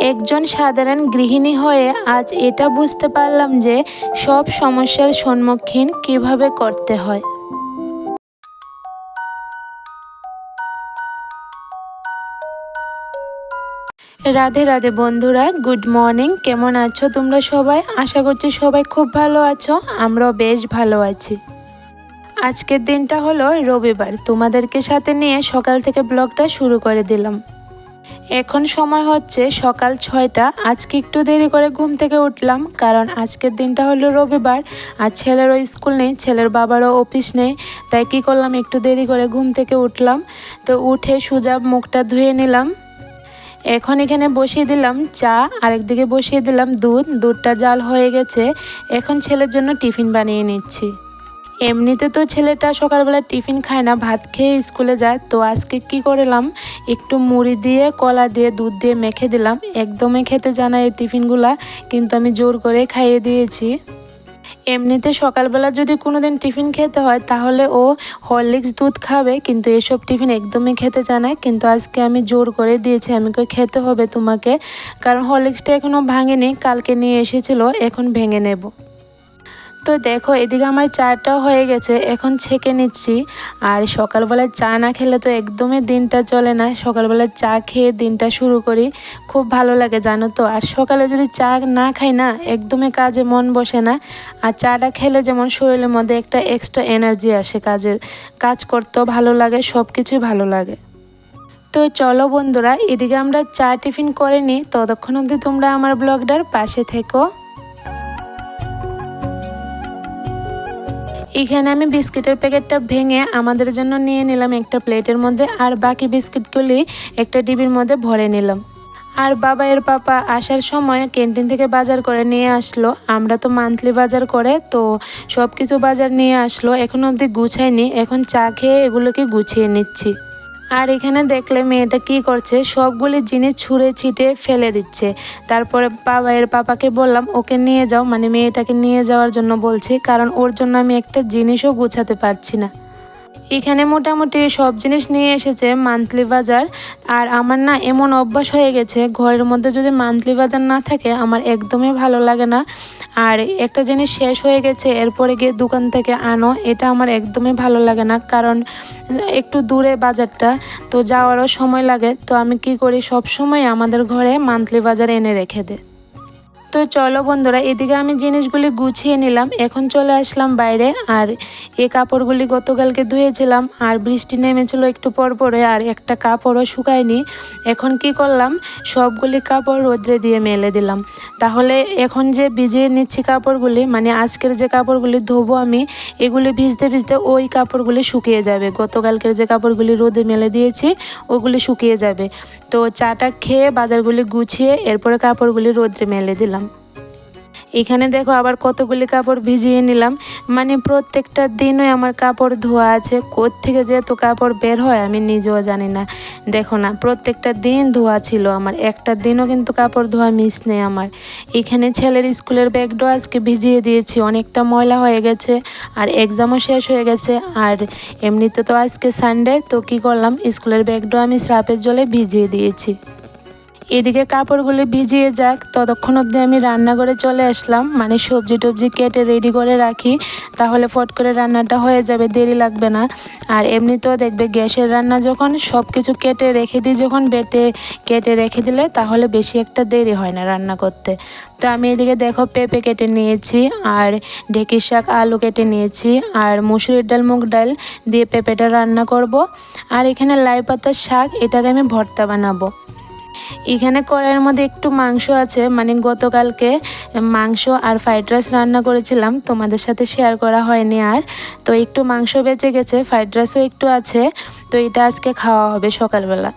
একজন সাধারণ গৃহিণী হয়ে আজ এটা বুঝতে পারলাম যে সব সমস্যার সম্মুখীন কিভাবে করতে হয়। রাধে রাধে বন্ধুরা, গুড মর্নিং। কেমন আছো তোমরা সবাই? আশা করছি সবাই খুব ভালো আছো, আমরাও বেশ ভালো আছি। আজকের দিনটা হলো রবিবার, তোমাদেরকে সাথে নিয়ে সকাল থেকে ব্লগটা শুরু করে দিলাম। এখন সময় হচ্ছে সকাল 6টা। আজকে একটু দেরি করে ঘুম থেকে উঠলাম, কারণ আজকের দিনটা হলো রবিবার আর ছেলেরও স্কুল নেই, ছেলের বাবারও অফিস নেই। তাই কী করলাম, একটু দেরি করে ঘুম থেকে উঠলাম। তো উঠে সোজা মুখটা ধুয়ে নিলাম। এখন এখানে বসিয়ে দিলাম চা, আরেকদিকে বসিয়ে দিলাম দুধটা জাল হয়ে গেছে। এখন ছেলের জন্য টিফিন বানিয়ে নিচ্ছি। এমনিতে তো ছেলেটা সকালবেলা টিফিন খায় না, ভাত খেয়ে স্কুলে যায়। তো আজকে কি করলাম, একটু মুড়ি দিয়ে কলা দিয়ে দুধ দিয়ে মেখে দিলাম। একদমই খেতে জানা এই টিফিনগুলা, কিন্তু আমি জোর করে খাইয়ে দিয়েছি। এমনিতে সকালবেলা যদি কোনোদিন টিফিন খেতে হয় তাহলে ও হরলিক্স দুধ খাবে, কিন্তু এসব টিফিন একদমই খেতে জানায়। কিন্তু আজকে আমি জোর করে দিয়েছি, আমি কই খেতে হবে তোমাকে, কারণ হরলিক্সটা এখনও ভাঙেনি, কালকে নিয়ে এসেছিল, এখন ভেঙে নেব। তো দেখো এদিকে আমার চাটাও হয়ে গেছে, এখন ছেঁকে নিচ্ছি। আর সকালবেলায় চা না খেলে তো একদমই দিনটা চলে না। সকালবেলায় চা খেয়ে দিনটা শুরু করি, খুব ভালো লাগে জানো তো। আর সকালে যদি চা না খাই না, একদমই কাজে মন বসে না। আর চাটা খেলে যেমন শরীরের মধ্যে একটা এক্সট্রা এনার্জি আসে, কাজ করতেও ভালো লাগে, সব কিছুই ভালো লাগে। তো চলো বন্ধুরা, এদিকে আমরা চা টিফিন করে নিই, ততক্ষণ অবধি তোমরা আমার ব্লগটার পাশে থেকো। এখানে আমি বিস্কিটের প্যাকেটটা ভেঙে আমাদের জন্য নিয়ে নিলাম একটা প্লেটের মধ্যে, আর বাকি বিস্কিটগুলি একটা ডিবির মধ্যে ভরে নিলাম। আর বাবা এর পাপা আসার সময় ক্যান্টিন থেকে বাজার করে নিয়ে আসলো। আমরা তো মান্থলি বাজার করে, তো সব কিছু বাজার নিয়ে আসলো, এখনো অবধি গুছাইনি। এখন চা খেয়ে এগুলোকে গুছিয়ে নিচ্ছি। আর এখানে দেখলে মেয়েটা কি করছে, সবগুলি জিনিস ছুঁড়ে ছিটে ফেলে দিচ্ছে। তারপরে এর পাপাকে বললাম ওকে নিয়ে যাও, মানে মেয়েটাকে নিয়ে যাওয়ার জন্য বলছি, কারণ ওর জন্য আমি একটা জিনিসও গুছাতে পারছি না। এখানে মোটামুটি সব জিনিস নিয়ে এসেছে মান্থলি বাজার। আর আমার না এমন অভ্যাস হয়ে গেছে, ঘরের মধ্যে যদি মান্থলি বাজার না থাকে আমার একদমই ভালো লাগে না। আর একটা জিনিস শেষ হয়ে গেছে এরপরে গিয়ে দোকান থেকে আনো, এটা আমার একদমই ভালো লাগে না, কারণ একটু দূরে বাজারটা, তো যাওয়ারও সময় লাগে। তো আমি কি করি, সব সময় আমাদের ঘরে মান্থলি বাজার এনে রেখে দেয়। তো চলো বন্ধুরা, এদিকে আমি জিনিসগুলি গুছিয়ে নিলাম, এখন চলে আসলাম বাইরে। আর এই কাপড়গুলি গতকালকে ধুয়েছিলাম, আর বৃষ্টি নেমেছিল একটু পরে, আর একটা কাপড়ও শুকায়নি। এখন কি করলাম, সবগুলি কাপড় রোদ্রে দিয়ে মেলে দিলাম। তাহলে এখন যে ভিজিয়ে নিচ্ছি কাপড়গুলি, মানে আজকের যে কাপড়গুলি ধোবো আমি, এগুলি ভিজতে ভিজতে ওই কাপড়গুলি শুকিয়ে যাবে। গতকালকের যে কাপড়গুলি রোদে মেলে দিয়েছি ওগুলি শুকিয়ে যাবে। তো চাটা খেয়ে বাজারগুলি গুছিয়ে এরপরে কাপড়গুলি রোদ্রে মেলে দিলাম। এখানে দেখো আবার কতগুলি কাপড় ভিজিয়ে নিলাম, মানে প্রত্যেকটা দিনই আমার কাপড় ধোয়া আছে। কোত্থেকে যে এত কাপড় বের হয় আমি নিজেও জানি না। দেখো না, প্রত্যেকটা দিন ধোয়া ছিল আমার, একটা দিনও কিন্তু কাপড় ধোয়া মিস নেই আমার। এখানে ছেলের স্কুলের ব্যাগটাও আজকে ভিজিয়ে দিয়েছি, অনেকটা ময়লা হয়ে গেছে, আর এক্সামও শেষ হয়ে গেছে। আর এমনিতে তো আজকে সানডে, তো কী করলাম, স্কুলের ব্যাগটাও আমি স্রাপের জলে ভিজিয়ে দিয়েছি। এদিকে কাপড়গুলি ভিজিয়ে যাক, ততক্ষণ অবধি আমি রান্নাঘরে চলে আসলাম, মানে সবজি টবজি কেটে রেডি করে রাখি, তাহলে ফট করে রান্নাটা হয়ে যাবে, দেরি লাগবে না। আর এমনিতেও দেখবে গ্যাসের রান্না যখন সব কিছু কেটে রেখে দিই, যখন বেটে কেটে রেখে দিলে তাহলে বেশি একটা দেরি হয় না রান্না করতে। তো আমি এদিকে দেখো পেঁপে কেটে নিয়েছি, আর ঢেঁকির শাক আলু কেটে নিয়েছি, আর মুসুরির ডাল মুগ ডাল দিয়ে পেঁপেটা রান্না করব। আর এখানে লাই পাতার শাক, এটাকে আমি ভর্তা বানাবো। এখানে কড়াইয়ের মধ্যে একটু মাংস আছে, মানে গতকালকে মাংস আর ফ্রাইড রাইস রান্না করেছিলাম, তোমাদের সাথে শেয়ার করা হয়নি। আর তো একটু মাংস বেঁচে গেছে, ফ্রাইড রাইসও একটু আছে, তো এটা আজকে খাওয়া হবে সকালবেলা।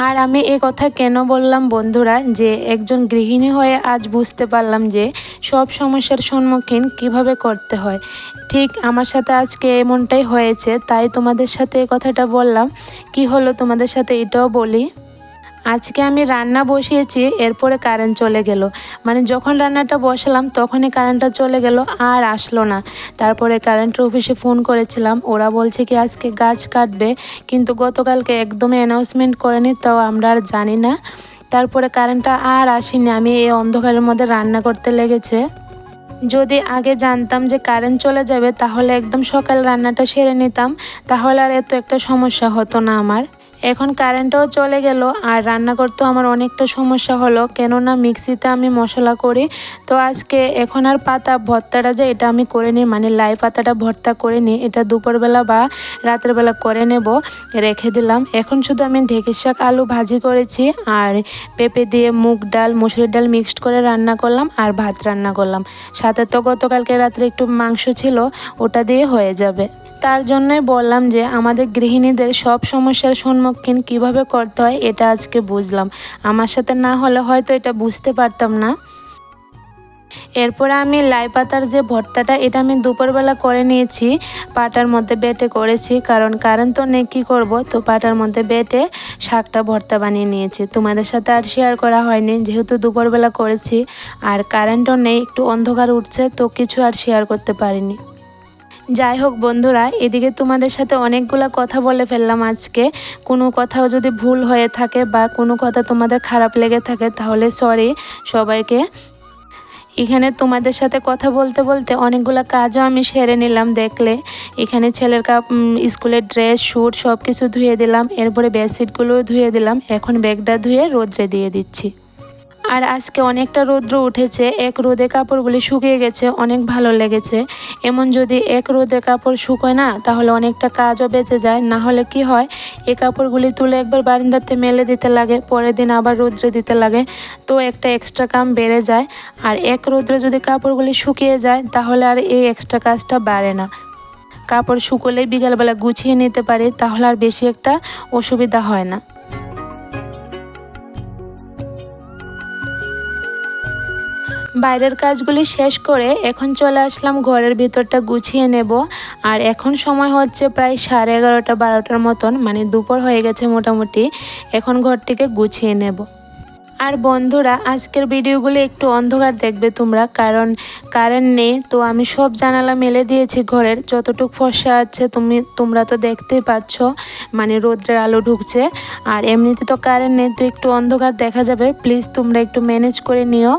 আর আমি এ কথা কেন বললাম বন্ধুরা, যে একজন গৃহিণী হয়ে আজ বুঝতে পারলাম যে সব সমস্যার সম্মুখীন কিভাবে করতে হয়। ঠিক আমার সাথে আজকে এমনটাই হয়েছে, তাই তোমাদের সাথে এই কথাটা বললাম। কি হলো তোমাদের সাথে এটাও বলি। আজকে আমি রান্না বসিয়েছি, এরপরে কারেন্ট চলে গেল, মানে যখন রান্নাটা বসালাম তখনই কারেন্টটা চলে গেল, আর আসলো না। তারপরে কারেন্টের অফিসে ফোন করেছিলাম, ওরা বলছে কি আজকে গাছ কাটবে, কিন্তু গতকালকে একদমই অ্যানাউন্সমেন্ট করেনি, তাও আমরা আর জানি না। তারপরে কারেন্টটা আর আসেনি, আমি এই অন্ধকারের মধ্যে রান্না করতে লেগেছে। যদি আগে জানতাম যে কারেন্ট চলে যাবে তাহলে একদম সকাল রান্নাটা সেরে নিতাম, তাহলে আর এত একটা সমস্যা হতো না আমার। এখন কারেন্টও চলে গেল আর রান্না করতেও আমার অনেকটা সমস্যা হলো, কেননা মিক্সিতে আমি মশলা করি। তো আজকে এখন আর পাতা ভর্তাটা যে এটা আমি করে নিই, মানে লাই পাতাটা ভর্তা করে নিই, এটা দুপুরবেলা বা রাতের বেলা করে নেব, রেখে দিলাম। এখন শুধু আমি ঢেঁকির শাক আলু ভাজি করেছি আর পেঁপে দিয়ে মুগ ডাল মসুরির ডাল মিক্সড করে রান্না করলাম আর ভাত রান্না করলাম। সাথে তো গতকালকে রাত্রে একটু মাংস ছিল, ওটা দিয়ে হয়ে যাবে। তার জন্যই বললাম যে আমাদের গৃহিণীদের সব সমস্যার সম্মুখীন কিভাবে করতে হয় এটা আজকে বুঝলাম। আমার সাথে না হলে হয়তো এটা বুঝতে পারতাম না। এরপরে আমি লাই পাতার যে ভর্তাটা এটা আমি দুপুরবেলা করে নিয়েছি, পাটার মধ্যে বেটে করেছি, কারণ কারেন্ট তো নেই, কী করবো, তো পাটার মধ্যে বেটে শাকটা ভর্তা বানিয়ে নিয়েছি। তোমাদের সাথে আর শেয়ার করা হয়নি যেহেতু দুপুরবেলা করেছি আর কারেন্টও নেই, একটু অন্ধকার উঠছে, তো কিছু আর শেয়ার করতে পারিনি। যাই হোক বন্ধুরা, এদিকে তোমাদের সাথে অনেকগুলো কথা বলে ফেললাম আজকে। কোনো কথাও যদি ভুল হয়ে থাকে বা কোনো কথা তোমাদের খারাপ লেগে থাকে তাহলে সরি সবাইকে। এখানে তোমাদের সাথে কথা বলতে বলতে অনেকগুলো কাজও আমি সেরে নিলাম। দেখলে এখানে ছেলের স্কুলের ড্রেস স্যুট সব কিছু ধুয়ে দিলাম, এরপরে বেডশিটগুলোও ধুয়ে দিলাম। এখন ব্যাগটা ধুয়ে রোদ্রে দিয়ে দিচ্ছি। আর আজকে অনেকটা রৌদ্র উঠেছে, এক রোদে কাপড়গুলি শুকিয়ে গেছে, অনেক ভালো লেগেছে। এমন যদি এক রোদে কাপড় শুকোয় না তাহলে অনেকটা কাজও বেঁচে যায়। না হলে কি হয়, এই কাপড়গুলি তুলে একবার বারান্দাতে মেলে দিতে লাগে, পরের দিন আবার রোদ্রে দিতে লাগে, তো একটা এক্সট্রা কাম বেড়ে যায়। আর এক রোদ্রে যদি কাপড়গুলি শুকিয়ে যায় তাহলে আর এই এক্সট্রা কাজটা বাড়ে না। কাপড় শুকোলেই বিকালবেলা গুছিয়ে নিতে পারি, তাহলে আর বেশি একটা অসুবিধা হয় না। বাইরের কাজগুলি শেষ করে এখন চলে আসলাম ঘরের ভিতরটা গুছিয়ে নেব। আর এখন সময় হচ্ছে প্রায় 11:30 12টার মতন, মানে দুপুর হয়ে গেছে মোটামুটি। এখন ঘরটিকে গুছিয়ে নেব। আর বন্ধুরা, আজকের ভিডিওগুলি একটু অন্ধকার দেখবে তোমরা, কারণ কারেন্ট নেই। তো আমি সব জানালা মেলে দিয়েছি ঘরের, যতটুকু ফর্সা আছে তোমরা তো দেখতেই পাচ্ছ, মানে রোদ্রের আলো ঢুকছে। আর এমনিতে তো কারেন্ট নেই, তো একটু অন্ধকার দেখা যাবে, প্লিজ তোমরা একটু ম্যানেজ করে নিও।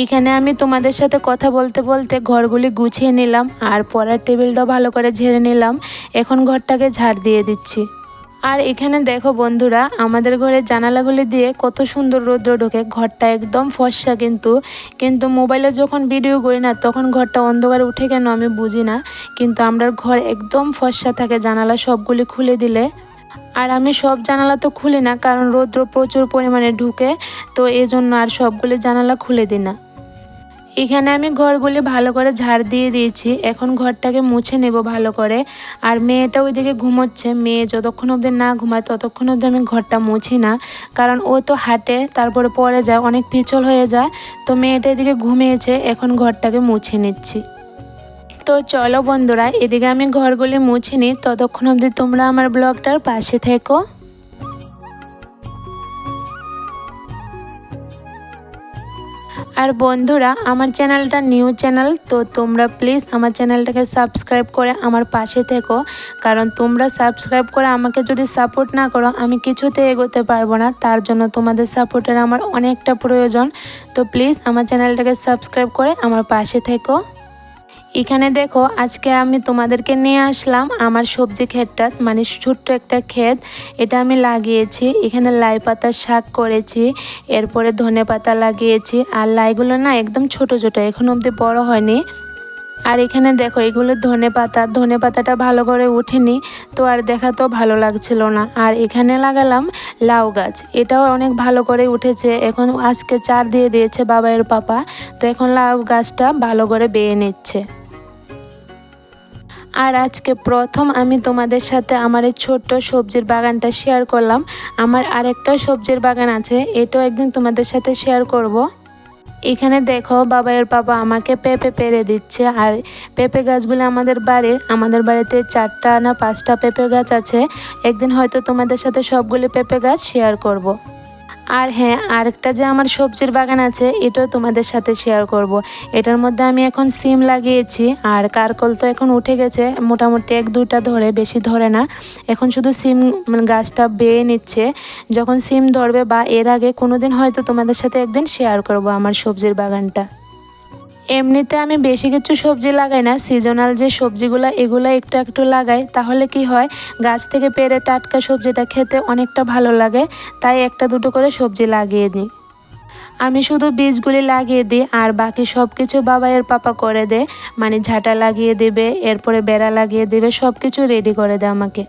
এখানে আমি তোমাদের সাথে কথা বলতে বলতে ঘরগুলি গুছিয়ে নিলাম আর পড়ার টেবিলটাও ভালো করে ঝেড়ে নিলাম। এখন ঘরটাকে ঝাড় দিয়ে দিচ্ছি। আর এখানে দেখো বন্ধুরা, আমাদের ঘরের জানালাগুলি দিয়ে কত সুন্দর রৌদ্র ঢোকে, ঘরটা একদম ফর্সা। কিন্তু মোবাইলে যখন ভিডিও করি না তখন ঘরটা অন্ধকার উঠে কেন আমি বুঝি না, কিন্তু আমরা ঘর একদম ফর্সা থাকে জানালা সবগুলি খুলে দিলে। আর আমি সব জানালা তো খুলি না, কারণ রৌদ্র প্রচুর পরিমাণে ঢুকে, তো এই জন্য আর সবগুলি জানালা খুলে দিই না। এখানে আমি ঘরগুলি ভালো করে ঝাড় দিয়ে দিয়েছি, এখন ঘরটাকে মুছে নেব ভালো করে। আর মেয়েটা ওইদিকে ঘুমোচ্ছে, মেয়ে যতক্ষণ অবধি না ঘুমায় ততক্ষণ অবধি আমি ঘরটা মুছি না, কারণ ও তো হাঁটে তারপরে পড়ে যায়, অনেক পিছল হয়ে যায়। তো মেয়েটা এদিকে ঘুমিয়েছে, এখন ঘরটাকে মুছে নিচ্ছি। তো চলো বন্ধুরা, এদিকে আমি ঘরগুলি মুছে নিই, ততক্ষণ অবধি তোমরা আমার ব্লগটার পাশে থেকো। আর বন্ধুরা, আমার চ্যানেলটা নিউ চ্যানেল, তো তোমরা প্লিজ আমার চ্যানেলটাকে সাবস্ক্রাইব করে আমার পাশে থেকো, কারণ তোমরা সাবস্ক্রাইব করে আমাকে যদি সাপোর্ট না করো আমি কিছুতে এগোতে পারবো না। তার জন্য তোমাদের সাপোর্টের আমার অনেকটা প্রয়োজন। তো প্লিজ আমার চ্যানেলটাকে সাবস্ক্রাইব করে আমার পাশে থেকো। এখানে দেখো, আজকে আমি তোমাদেরকে নিয়ে আসলাম আমার সবজি ক্ষেতটা, মানে ছোট্ট একটা ক্ষেত, এটা আমি লাগিয়েছি। এখানে লাই পাতার শাক করেছি, এরপরে ধনে পাতা লাগিয়েছি। আর লাইগুলো না একদম ছোট ছোট, এখন অবধি বড় হয়নি। আর এখানে দেখো, এগুলো ধনে পাতাটা ভালো করে উঠেনি, তো আর দেখাতেও ভালো লাগছিল না। আর এখানে লাগালাম লাউ গাছ, এটাও অনেক ভালো করে উঠেছে। এখন আজকে চার দিয়ে দিয়েছে বাবাইয়ের পাপা, তো এখন লাউ গাছটা ভালো করে বেয়ে নিচ্ছে। আর আজকে প্রথম আমি তোমাদের সাথে আমার এই ছোট্ট সবজির বাগানটা শেয়ার করলাম। আমার আরেকটা সবজির বাগান আছে, এটাও একদিন তোমাদের সাথে শেয়ার করব। এখানে দেখো, বাবাইয়ের পাপা আমাকে পেঁপে পেরে দিচ্ছে। আর পেঁপে গাছগুলো আমাদের বাড়িতে 4টা না 5টা পেঁপে গাছ আছে। একদিন হয়তো তোমাদের সাথে সবগুলি পেঁপে গাছ শেয়ার করব। আর হ্যাঁ, আরেকটা যে আমার সবজির বাগান আছে এটাও তোমাদের সাথে শেয়ার করব। এটার মধ্যে আমি এখন সিম লাগিয়েছি, আর কারকল তো এখন উঠে গেছে, মোটামুটি 1-2টা ধরে, বেশি ধরে না। এখন শুধু সিম গাছটা বেয়ে নিচ্ছে। যখন সিম ধরবে বা এর আগে কোনো দিন হয়তো তোমাদের সাথে একদিন শেয়ার করব আমার সবজির বাগানটা। এমনিতে আমি বেশি কিছু সবজি লাগাই না, সিজনাল যে সবজিগুলো এগুলো একটু একটু লাগাই, তাহলে কি হয় গাছ থেকে পেড়ে টাটকা সবজিটা খেতে অনেকটা ভালো লাগে, তাই 1-2টো করে সবজি লাগিয়ে দিই। আমি শুধু বীজগুলি লাগিয়ে দিই আর বাকি সব কিছু বাবাইয়ের পাপা করে দেয়, মানে ঝাঁটা লাগিয়ে দেবে, এরপরে বেড়া লাগিয়ে দেবে, সব কিছু রেডি করে দেয় আমাকে।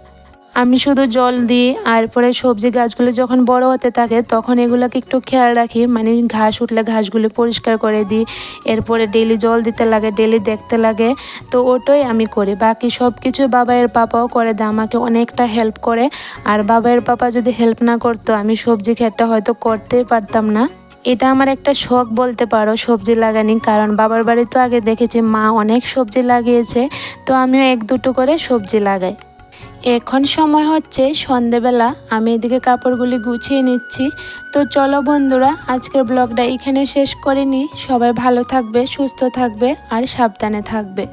আমি শুধু জল দিই, আর পরে সবজি গাছগুলো যখন বড় হতে থাকে তখন এগুলোকে একটু খেয়াল রাখি, মানে ঘাস উঠলে ঘাসগুলি পরিষ্কার করে দিই, এরপরে ডেলি জল দিতে লাগে, ডেলি দেখতে লাগে। তো ওটাই আমি করি, বাকি সব কিছু বাবাইয়ের পাপাও করে দেয়, আমাকে অনেকটা হেল্প করে। আর বাবাইয়ের পাপা যদি হেল্প না করতো আমি সবজি ক্ষেতটা হয়তো করতেই পারতাম না। এটা আমার একটা শখ বলতে পারো সবজি লাগানি, কারণ বাবার বাড়ি তো আগে দেখেছি মা অনেক সবজি লাগিয়েছে, তো আমিও 1-2টো করে সবজি লাগাই। এখন সময় হচ্ছে সন্ধেবেলা, আমি এদিকে কাপড়গুলি গুছিয়ে নিচ্ছি। তো চলো বন্ধুরা, আজকের ব্লগটা এখানে শেষ করে নিই। সবাই ভালো থাকবে, সুস্থ থাকবে আর সাবধানে থাকবে।